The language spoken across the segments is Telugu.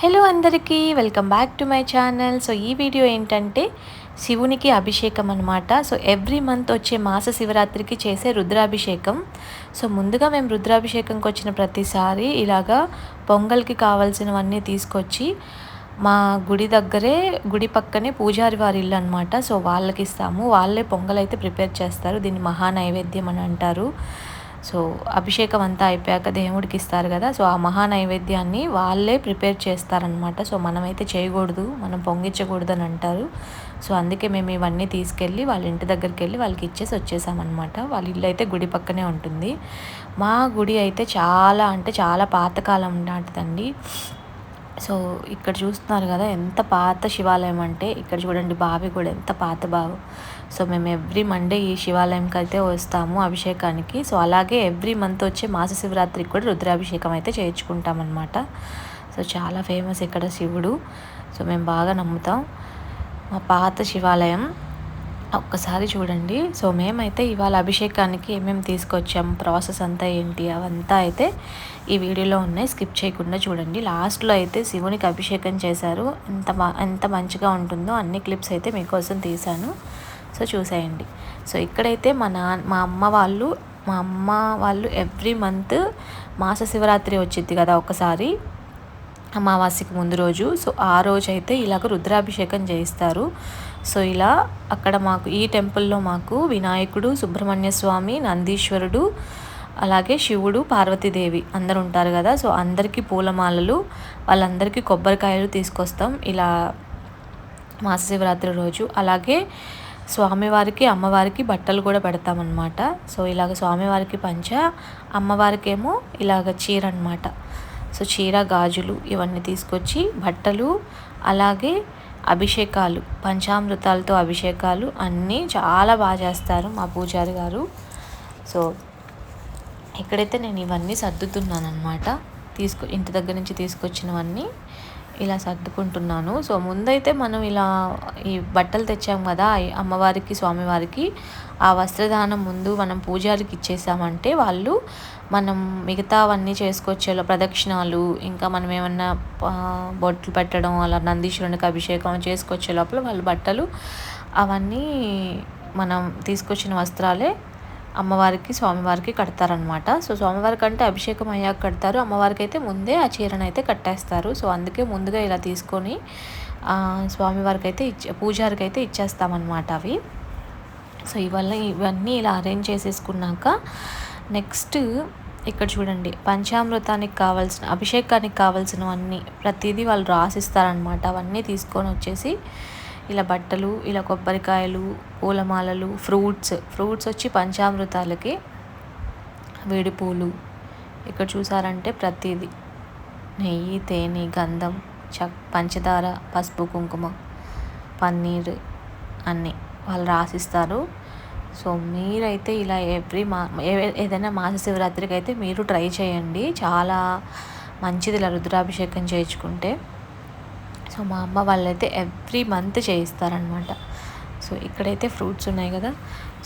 హలో అందరికీ welcome back to my channel. So ఈ వీడియో ఏంటంటే శివునికి అభిషేకం అనమాట. సో ఎవ్రీ మంత్ వచ్చే మాస శివరాత్రికి చేసే రుద్రాభిషేకం. సో ముందుగా మేము రుద్రాభిషేకంకి వచ్చిన ప్రతిసారి ఇలాగా పొంగల్కి కావాల్సినవన్నీ తీసుకొచ్చి మా గుడి దగ్గరే, గుడి పక్కనే పూజారి వారి ఇల్లు అనమాట. సో వాళ్ళకి ఇస్తాము. వాళ్ళే పొంగల్ అయితే ప్రిపేర్ చేస్తారు. దీన్ని మహానైవేద్యం అని అంటారు. సో అభిషేకం అంతా అయిపోయాక దేవుడికి ఇస్తారు కదా, సో ఆ మహా నైవేద్యాన్ని వాళ్ళే ప్రిపేర్ చేస్తారనమాట. సో మనమైతే చేయకూడదు, మనం పొంగించకూడదు అని అంటారు. సో అందుకే మేము ఇవన్నీ తీసుకెళ్ళి వాళ్ళ ఇంటి దగ్గరికి వెళ్ళి వాళ్ళకి ఇచ్చేసి వచ్చేసామన్నమాట. వాళ్ళ ఇల్లు అయితే గుడి పక్కనే ఉంటుంది. మా గుడి అయితే చాలా అంటే చాలా పాతకాలం నాటిదండి. సో ఇక్కడ చూస్తున్నారు కదా ఎంత పాత శివాలయం అంటే, ఇక్కడ చూడండి బావి కూడా ఎంత పాత బావి. సో మేము ఎవ్రీ మండే ఈ శివాలయంకి అయితే వస్తాము అభిషేకానికి. సో అలాగే ఎవ్రీ మంత్ వచ్చే మాస శివరాత్రికి కూడా రుద్రాభిషేకం అయితే చేయించుకుంటామన్నమాట. సో చాలా ఫేమస్ ఇక్కడ శివుడు. సో మేము బాగా నమ్ముతాం. మా పాత శివాలయం ఒక్కసారి చూడండి. సో మేమైతే ఇవాళ అభిషేకానికి ఏమేమి తీసుకొచ్చాం, ప్రాసెస్ అంతా ఏంటి అవంతా అయితే ఈ వీడియోలో ఉన్నాయి, స్కిప్ చేయకుండా చూడండి. లాస్ట్లో అయితే శివునికి అభిషేకం చేశారు, ఎంత మంచిగా ఉంటుందో అన్ని క్లిప్స్ అయితే మీకోసం తీశాను. సో చూసేయండి. సో ఇక్కడైతే మా అమ్మ వాళ్ళు ఎవ్రీ మంత్ మాస శివరాత్రి వచ్చింది కదా ఒకసారి, అమావాస్యకి ముందు రోజు. సో ఆ రోజు అయితే ఇలాగ రుద్రాభిషేకం చేయిస్తారు. సో ఇలా అక్కడ మాకు ఈ టెంపుల్లో మాకు వినాయకుడు, సుబ్రహ్మణ్య స్వామి, నందీశ్వరుడు, అలాగే శివుడు, పార్వతీదేవి అందరు ఉంటారు కదా. సో అందరికీ పూలమాలలు, వాళ్ళందరికీ కొబ్బరికాయలు తీసుకొస్తాం ఇలా మాస శివరాత్రి రోజు. అలాగే స్వామివారికి, అమ్మవారికి బట్టలు కూడా పెడతామన్నమాట. సో ఇలాగ స్వామివారికి పంచ, అమ్మవారికేమో ఇలాగ చీర అనమాట. సో చీర, గాజులు ఇవన్నీ తీసుకొచ్చి బట్టలు, అలాగే అభిషేకాలు, పంచామృతాలతో అభిషేకాలు అన్నీ చాలా బాగా చేస్తారు మా పూజారి గారు. సో ఇక్కడైతే నేను ఇవన్నీ సర్దుతున్నాను అనమాట. ఇంటి దగ్గర నుంచి తీసుకొచ్చినవన్నీ ఇలా సర్దుకుంటున్నాను. సో ముందైతే మనం ఇలా ఈ బట్టలు తెచ్చాం కదా అమ్మవారికి, స్వామివారికి, ఆ వస్త్రదానం ముందు మనం పూజారికి ఇచ్చేసామంటే వాళ్ళు మనం మిగతావన్నీ చేసుకొచ్చేలా ప్రదక్షిణాలు, ఇంకా మనం ఏమన్నా బొట్లు పెట్టడం, అలా నందీశ్వరునికి అభిషేకం చేసుకొచ్చే లోపల వాళ్ళు బట్టలు అవన్నీ మనం తీసుకొచ్చిన వస్త్రాలే అమ్మవారికి, స్వామివారికి కడతారనమాట. సో స్వామివారికి అంటే అభిషేకం అయ్యాక కడతారు, అమ్మవారికి అయితే ముందే ఆ చీరను అయితే కట్టేస్తారు. సో అందుకే ముందుగా ఇలా తీసుకొని స్వామివారికి అయితే పూజారికి అయితే ఇచ్చేస్తామన్నమాట అవి. సో ఇవన్నీ ఇలా అరేంజ్ చేసేసుకున్నాక నెక్స్ట్ ఇక్కడ చూడండి, పంచామృతానికి కావాల్సిన, అభిషేకానికి కావాల్సినవన్నీ ప్రతిదీ వాళ్ళు రాసిస్తారనమాట. అవన్నీ తీసుకొని వచ్చేసి ఇలా బట్టలు, ఇలా కొబ్బరికాయలు, పూలమాలలు, ఫ్రూట్స్ వచ్చి పంచామృతాలకి వేడి పూలు, ఇక్కడ చూసారంటే ప్రతిదీ నెయ్యి, తేనె, గంధం, పంచదార, పసుపు, కుంకుమ, పన్నీర్ అన్నీ వాళ్ళు రాసిస్తారు. సో మీరైతే ఇలా ఏదైనా మాస శివరాత్రికి అయితే మీరు ట్రై చేయండి, చాలా మంచిది ఇలా రుద్రాభిషేకం చేయించుకుంటే. సో మా అమ్మ వాళ్ళైతే ఎవ్రీ మంత్ చేయిస్తారనమాట. సో ఇక్కడైతే ఫ్రూట్స్ ఉన్నాయి కదా.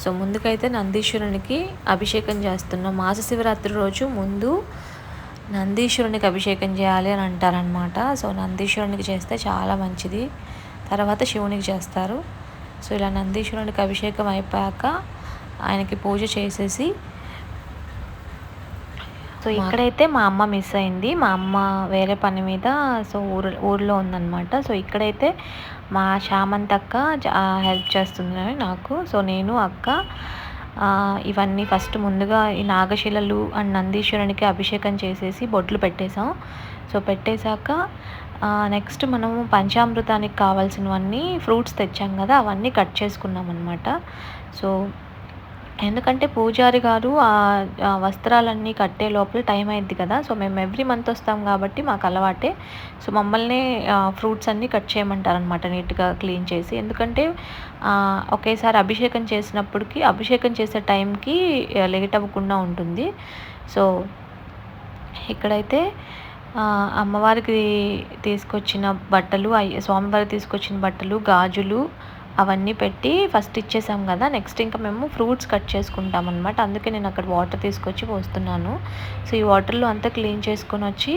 సో ముందుకైతే నందీశ్వరునికి అభిషేకం చేస్తున్నాం. మాస శివరాత్రి రోజు ముందు నందీశ్వరునికి అభిషేకం చేయాలి అని అంటారనమాట. సో నందీశ్వరునికి చేస్తే చాలా మంచిది, తర్వాత శివునికి చేస్తారు. సో ఇలా నందీశ్వరునికి అభిషేకం అయిపోయాక ఆయనకి పూజ చేసేసి, సో ఇక్కడైతే మా అమ్మ మిస్ అయింది. మా అమ్మ వేరే పని మీద సో ఊర్లో ఉందన్నమాట. సో ఇక్కడైతే మా శామంత్ అక్క హెల్ప్ చేస్తుంది నాకు. సో నేను, అక్క ఇవన్నీ ఫస్ట్ ముందుగా ఈ నాగశిలలు అండ్ నందీశ్వరునికి అభిషేకం చేసేసి బొట్లు పెట్టేసాం. సో పెట్టేశాక నెక్స్ట్ మనము పంచామృతానికి కావాల్సినవన్నీ ఫ్రూట్స్ తెచ్చాం కదా, అవన్నీ కట్ చేసుకున్నాం అనమాట. సో ఎందుకంటే పూజారి గారు ఆ వస్త్రాలన్నీ కట్టే లోపల టైం అయింది కదా. సో మేము ఎవ్రీ మంత్ వస్తాం కాబట్టి మాకు అలవాటే. సో మమ్మల్ని ఫ్రూట్స్ అన్నీ కట్ చేయమంటారనమాట, నీట్గా క్లీన్ చేసి. ఎందుకంటే ఒకేసారి అభిషేకం చేసినప్పటికీ అభిషేకం చేసే టైంకి లేట్ అవ్వకుండా ఉంటుంది. సో ఇక్కడైతే అమ్మవారికి తీసుకొచ్చిన బట్టలు, స్వామివారికి తీసుకొచ్చిన బట్టలు, గాజులు అవన్నీ పెట్టి ఫస్ట్ ఇచ్చేసాం కదా. నెక్స్ట్ ఇంకా మేము ఫ్రూట్స్ కట్ చేసుకుంటాం అనమాట. అందుకే నేను అక్కడ వాటర్ తీసుకొచ్చి పోస్తున్నాను. సో ఈ వాటర్లో అంతా క్లీన్ చేసుకొని వచ్చి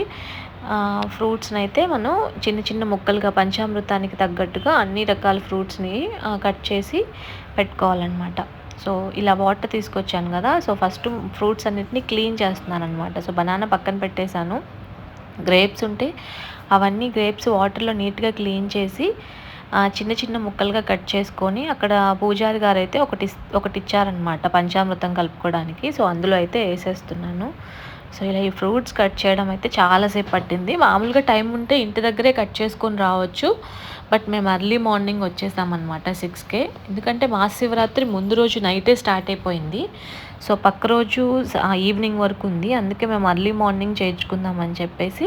ఫ్రూట్స్‌నైతే మనం చిన్న చిన్న ముక్కలుగా పంచామృతానికి తగ్గట్టుగా అన్ని రకాల ఫ్రూట్స్‌ని కట్ చేసి పెట్టుకోవాలనమాట. సో, ఇలా వాటర్ తీసుకొచ్చాను గదా! సో, ఫస్ట్ ఫ్రూట్స్ అన్నిటిని క్లీన్ చేస్తున్నాననమాట. సో, బనానా పక్కన పెట్టేసాను. గ్రేప్స్ ఉంటే అవన్నీ గ్రేప్స్ వాటర్‌లో నీట్‌గా క్లీన్ చేసి చిన్న చిన్న ముక్కలుగా కట్ చేసుకొని అక్కడ పూజారి గారైతే ఒకటిచ్చారనమాట పంచామృతం కలుపుకోవడానికి. సో, అందులో అయితే ఏసేస్తున్నాను. సో, ఇలా ఈ ఫ్రూట్స్ కట్ చేయడం అయితే చాలా సేపు పట్టింది. మామూలుగా టైం ఉంటే ఇంటి దగ్గరే కట్ చేసుకొని రావచ్చు. బట్ మేము ఎర్లీ మార్నింగ్ వచ్చేసామనమాట 6:00కే. ఎందుకంటే మహాశివరాత్రి ముందు రోజు నైటే స్టార్ట్ అయిపోయింది. సో, పక్క రోజు ఈవినింగ్ వరకు ఉంది. అందుకే మేము ఎర్లీ మార్నింగ్ చేయించుకుందాం అని చెప్పేసి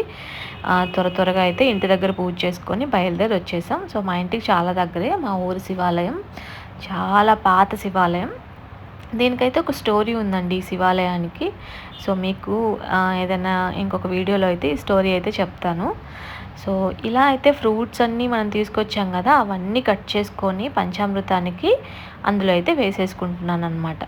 త్వరగా అయితే ఇంటి దగ్గర పూజ చేసుకొని బయలుదేరి వచ్చేసాం. సో, మా ఇంటికి చాలా దగ్గరే మా ఊరి శివాలయం. చాలా పాత శివాలయం. దీనికైతే ఒక స్టోరీ ఉందండి ఈ శివాలయానికి. సో, మీకు ఏదైనా ఇంకొక వీడియోలో అయితే ఈ స్టోరీ అయితే చెప్తాను. సో, ఇలా అయితే ఫ్రూట్స్ అన్నీ మనం తీసుకొచ్చాం గదా! అవన్నీ కట్ చేసుకొని పంచామృతానికి అందులో అయితే వేసేసుకుంటున్నాననమాట.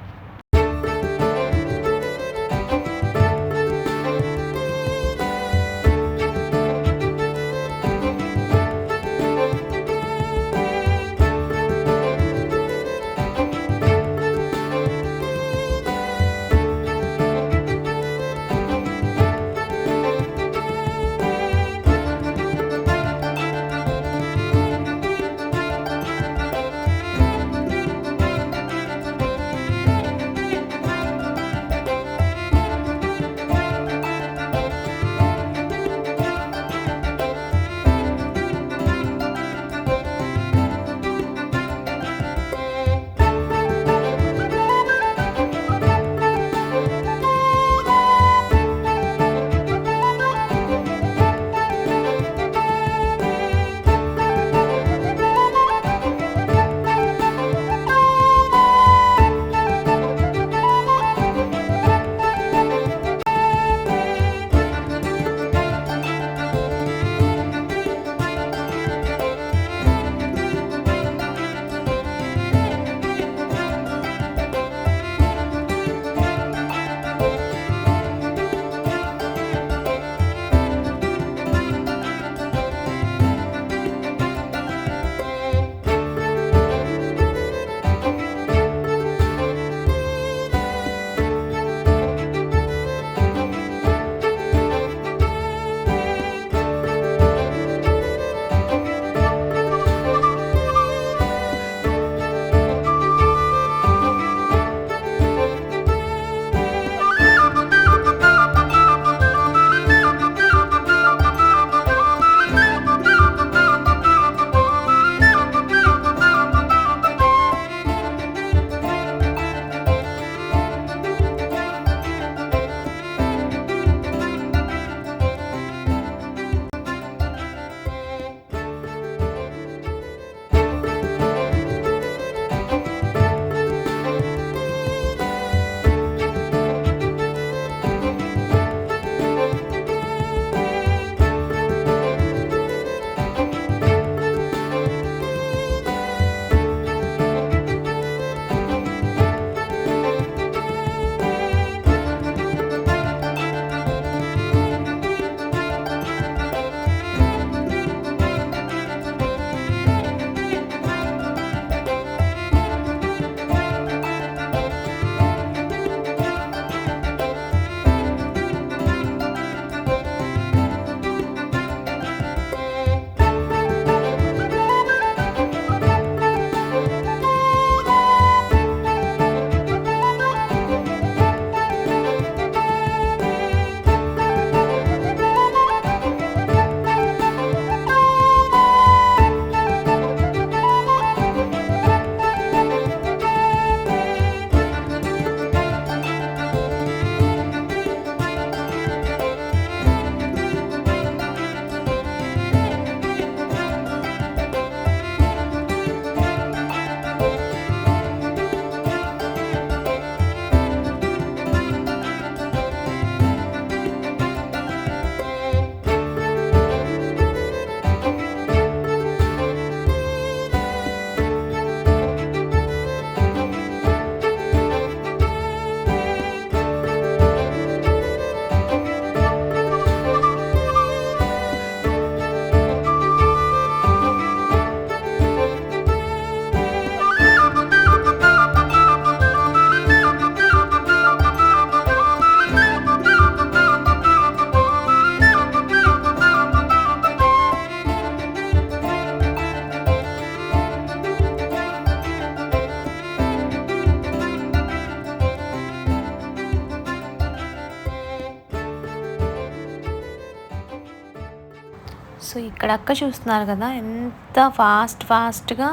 సో ఇక్కడ అక్క చూస్తున్నారు కదా ఎంత ఫాస్ట్గా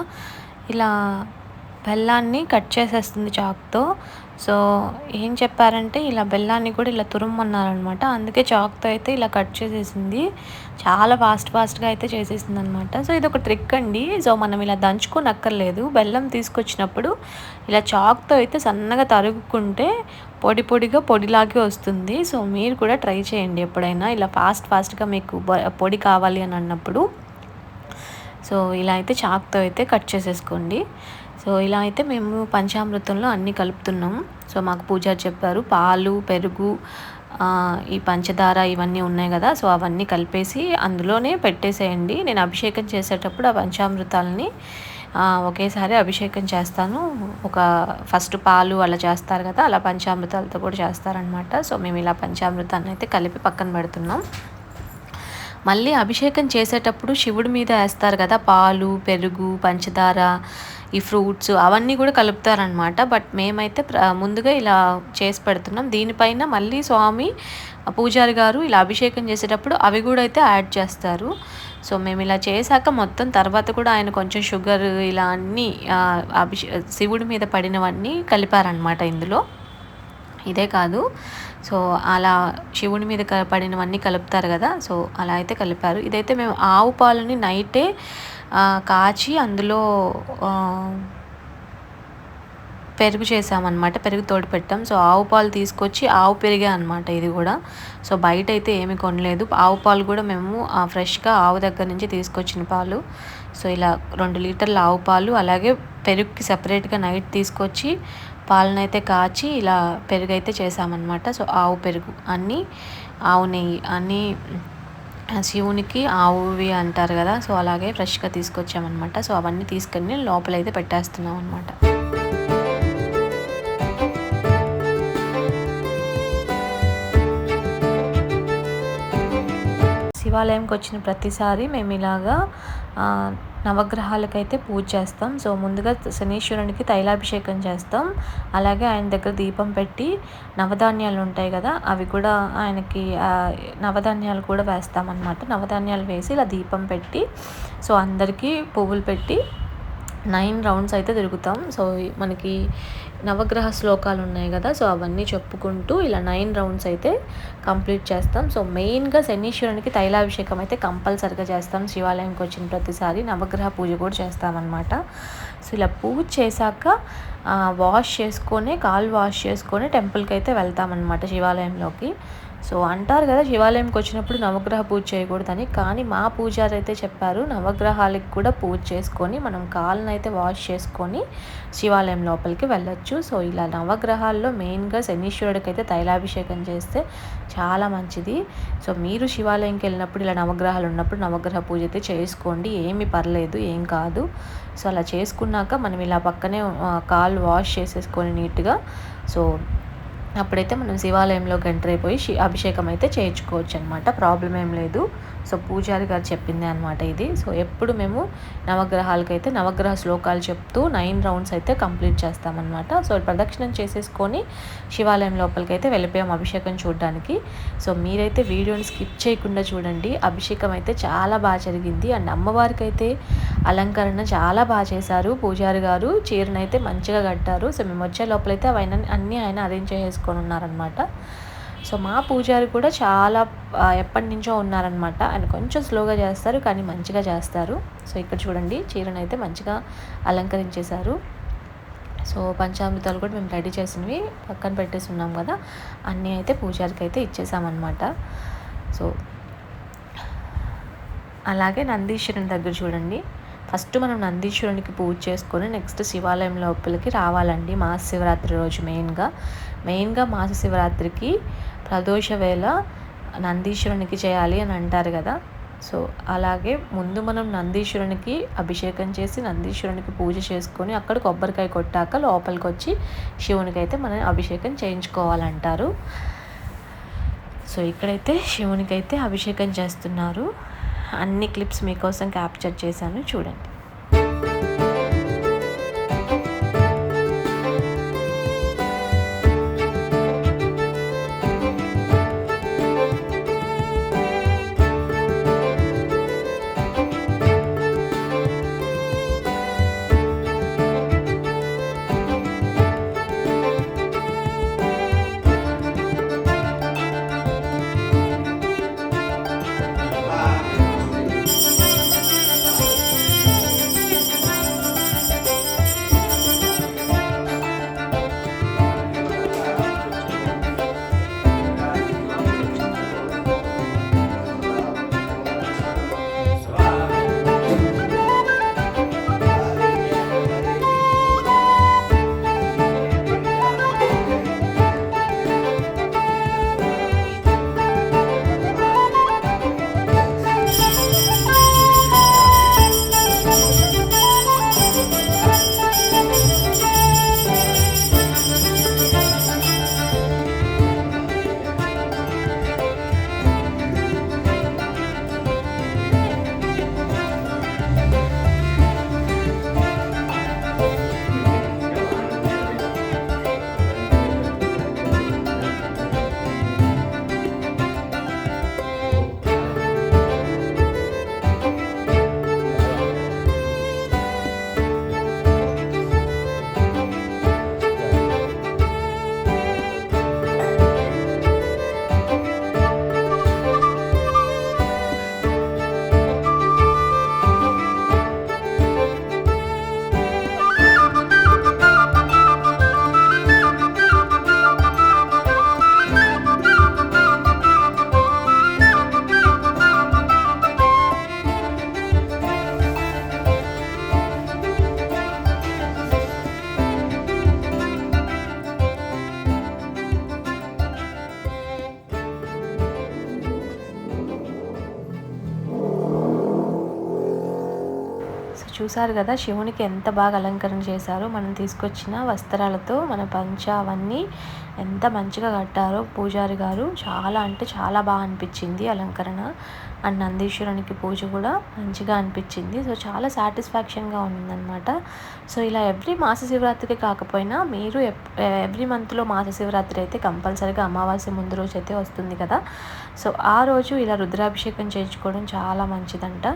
ఇలా బెల్లాన్ని కట్ చేసేస్తుంది చాక్తో. సో ఏం చెప్పారంటే ఇలా బెల్లాన్ని కూడా ఇలా తురుమన్నారనమాట. అందుకే చాక్తో అయితే ఇలా కట్ చేసేసింది. చాలా ఫాస్ట్గా అయితే చేసేసింది అనమాట. సో ఇది ఒక ట్రిక్ అండి. సో మనం ఇలా దంచుకోనక్కర్లేదు. బెల్లం తీసుకొచ్చినప్పుడు ఇలా చాక్తో అయితే సన్నగా తరుగుకుంటే పొడిగా పొడిలాగే వస్తుంది. సో మీరు కూడా ట్రై చేయండి ఎప్పుడైనా ఇలా ఫాస్ట్గా మీకు పొడి కావాలి అని అన్నప్పుడు. సో ఇలా అయితే చాక్తో అయితే కట్ చేసేసుకోండి. సో ఇలా అయితే మేము పంచామృతంలో అన్నీ కలుపుతున్నాం. సో మాకు పూజారి చెప్పారు పాలు, పెరుగు, ఈ పంచదార ఇవన్నీ ఉన్నాయి కదా, సో అవన్నీ కలిపేసి అందులోనే పెట్టేసేయండి. నేను అభిషేకం చేసేటప్పుడు ఆ పంచామృతాలని ఒకేసారి అభిషేకం చేస్తాను. ఫస్ట్ పాలు అలా చేస్తారు కదా, అలా పంచామృతాలతో కూడా చేస్తారనమాట. సో మేము ఇలా పంచామృతాన్ని అయితే కలిపి పక్కన పెడుతున్నాం. మళ్ళీ అభిషేకం చేసేటప్పుడు శివుడి మీద వేస్తారు కదా పాలు, పెరుగు, పంచదార, ఈ ఫ్రూట్స్ అవన్నీ కూడా కలుపుతారనమాట. బట్ మేమైతే ముందుగా ఇలా చేసి పెడుతున్నాం. దీనిపైన మళ్ళీ స్వామి పూజారి గారు ఇలా అభిషేకం చేసేటప్పుడు అవి కూడా అయితే యాడ్ చేస్తారు. సో మేము ఇలా చేశాక మొత్తం తర్వాత కూడా ఆయన కొంచెం షుగర్ ఇలా అన్నీ శివుడి మీద పడినవన్నీ కలిపారనమాట ఇందులో. ఇదే కాదు, సో అలా శివుడి మీద పడినవన్నీ కలుపుతారు కదా, సో అలా అయితే కలిపారు. ఇదైతే మేము ఆవు పాలని నైటే కాచి అందులో పెరుగు చేసామన్నమాట. పెరుగు తోడు పెట్టాం. సో ఆవు పాలు తీసుకొచ్చి ఆవు పెరిగే అనమాట ఇది కూడా. సో బయట అయితే ఏమి కొనలేదు. ఆవు పాలు కూడా మేము ఫ్రెష్గా ఆవు దగ్గర నుంచి తీసుకొచ్చిన పాలు. సో ఇలా 2 లీటర్ల ఆవు పాలు, అలాగే పెరుగుకి సపరేట్గా నైట్ తీసుకొచ్చి పాలనైతే కాచి ఇలా పెరుగు అయితే చేసామన్నమాట. సో ఆవు పెరుగు అన్నీ, ఆవు నెయ్యి అన్నీ శివునికి ఆవువి అంటారు కదా, సో అలాగే ఫ్రెష్గా తీసుకొచ్చామన్నమాట. సో అవన్నీ తీసుకొని లోపలైతే పెట్టేస్తున్నాం అనమాట. శివాలయంకి వచ్చిన ప్రతిసారి మేము ఇలాగా నవగ్రహాలకైతే పూజ చేస్తాం. సో ముందుగా శనీశ్వరునికి తైలాభిషేకం చేస్తాం. అలాగే ఆయన దగ్గర దీపం పెట్టి నవధాన్యాలు ఉంటాయి కదా, అవి కూడా ఆయనకి నవధాన్యాలు కూడా వేస్తామన్నమాట. నవధాన్యాలు వేసి ఇలా దీపం పెట్టి, సో అందరికీ పువ్వులు పెట్టి 9 రౌండ్స్ అయితే తిరుగుతాం. సో మనకి నవగ్రహ శ్లోకాలు ఉన్నాయి కదా, సో అవన్నీ చెప్పుకుంటూ ఇలా 9 రౌండ్స్ అయితే కంప్లీట్ చేస్తాం. సో మెయిన్గా శనీశ్వరునికి తైలాభిషేకం అయితే కంపల్సరిగా చేస్తాం. శివాలయంకి వచ్చిన ప్రతిసారి నవగ్రహ పూజ కూడా చేస్తామన్నమాట. సో ఇలా పూజ చేశాక కాళ్ళు వాష్ చేసుకొని టెంపుల్కి అయితే వెళ్తామన్నమాట, శివాలయంలోకి. సో అంటారు కదా శివాలయంకి వచ్చినప్పుడు నవగ్రహ పూజ చేయకూడదని, కానీ మా పూజారి అయితే చెప్పారు నవగ్రహాలకి కూడా పూజ చేసుకొని మనం కాళ్ళని అయితే వాష్ చేసుకొని శివాలయం లోపలికి వెళ్ళొచ్చు. సో ఇలా నవగ్రహాల్లో మెయిన్గా శనీశ్వరుడికి అయితే తైలాభిషేకం చేస్తే చాలా మంచిది. సో మీరు శివాలయంకి వెళ్ళినప్పుడు ఇలా నవగ్రహాలు ఉన్నప్పుడు నవగ్రహ పూజ అయితే చేసుకోండి, ఏమీ పర్లేదు, ఏం కాదు. సో అలా చేసుకున్నాక మనం ఇలా పక్కనే కాళ్ళు వాష్ చేసేసుకొని నీట్గా, సో అప్పుడైతే మనం శివాలయంలోకి ఎంటర్ అయిపోయి అభిషేకం అయితే చేయించుకోవచ్చు అనమాట, ప్రాబ్లం ఏం లేదు. సో పూజారి గారు చెప్పింది అనమాట ఇది. సో ఎప్పుడు మేము నవగ్రహాలకైతే నవగ్రహ శ్లోకాలు చెప్తూ 9 రౌండ్స్ అయితే కంప్లీట్ చేస్తామన్నమాట. సో ప్రదక్షిణం చేసేసుకొని శివాలయం లోపలికి అయితే వెళ్ళిపోయాం అభిషేకం చూడడానికి. సో మీరైతే వీడియోని స్కిప్ చేయకుండా చూడండి. అభిషేకం అయితే చాలా బాగా జరిగింది. అండ్ అమ్మవారికి అయితే అలంకరణ చాలా బాగా చేశారు పూజారి గారు. చీరనైతే మంచిగా కట్టారు. సో మేము వచ్చే లోపలైతే అన్నీ ఆయన అరేంజ్ చేసుకొని ఉన్నారనమాట. సో మా పూజారి కూడా చాలా ఎప్పటి నుంచో ఉన్నారనమాట. ఆయన కొంచెం స్లోగా చేస్తారు కానీ మంచిగా చేస్తారు. సో ఇక్కడ చూడండి చీరనైతే మంచిగా అలంకరించేశారు. సో పంచామృతాలు కూడా మేము రెడీ చేసినవి పక్కన పెట్టేసి ఉన్నాం కదా, అన్నీ అయితే పూజారికి అయితే ఇచ్చేసామన్నమాట. సో అలాగే నందీశ్వరుని దగ్గర చూడండి, ఫస్ట్ మనం నందీశ్వరునికి పూజ చేసుకొని నెక్స్ట్ శివాలయం లోపలికి రావాలండి. మాస శివరాత్రి రోజు మెయిన్గా మాస శివరాత్రికి ప్రదోష వేళ నందీశ్వరునికి చేయాలి అని అంటారు కదా. సో అలాగే ముందు మనం నందీశ్వరునికి అభిషేకం చేసి నందీశ్వరునికి పూజ చేసుకొని అక్కడ కొబ్బరికాయ కొట్టాక లోపలికి వచ్చి శివునికి అయితే మనం అభిషేకం చేయించుకోవాలంటారు. సో ఇక్కడైతే శివునికి అయితే అభిషేకం చేస్తున్నారు. అన్ని క్లిప్స్ మీకోసం క్యాప్చర్ చేశాను, చూడండి. చూసారు కదా శివునికి ఎంత బాగా అలంకరణ చేశారో, మనం తీసుకొచ్చిన వస్త్రాలతో మన పంచ అవన్నీ ఎంత మంచిగా కట్టారో పూజారి గారు. చాలా అంటే చాలా బాగా అనిపించింది అలంకరణ. అండ్ నందీశ్వరునికి పూజ కూడా మంచిగా అనిపించింది. సో చాలా సాటిస్ఫాక్షన్గా ఉందన్నమాట. సో ఇలా ఎవ్రీ మాస శివరాత్రికి కాకపోయినా మీరు ఎవ్రీ మంత్లో మాస శివరాత్రి అయితే కంపల్సరీగా అమావాస్య ముందు రోజు అయితే వస్తుంది కదా. సో ఆ రోజు ఇలా రుద్రాభిషేకం చేయించుకోవడం చాలా మంచిదంట.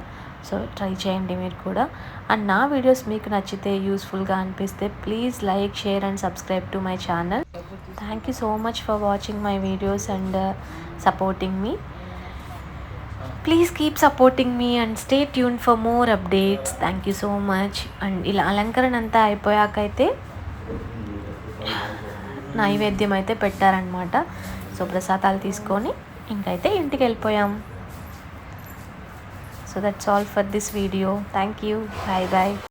సో ట్రై చేయండి మీరు కూడా. అండ్ నా వీడియోస్ మీకు నచ్చితే, యూస్ఫుల్గా అనిపిస్తే please like, share and subscribe to my channel. Thank you so much for watching my videos and supporting me. Please keep supporting me and stay tune for more updates. Thank you so much. And ఇలా అలంకరణ అంతా అయిపోయాకైతే నైవేద్యం అయితే పెట్టారనమాట. సో ప్రసాదాలు తీసుకొని ఇంకైతే ఇంటికి వెళ్ళిపోయాం. So that's all for this video. Thank you. Bye bye.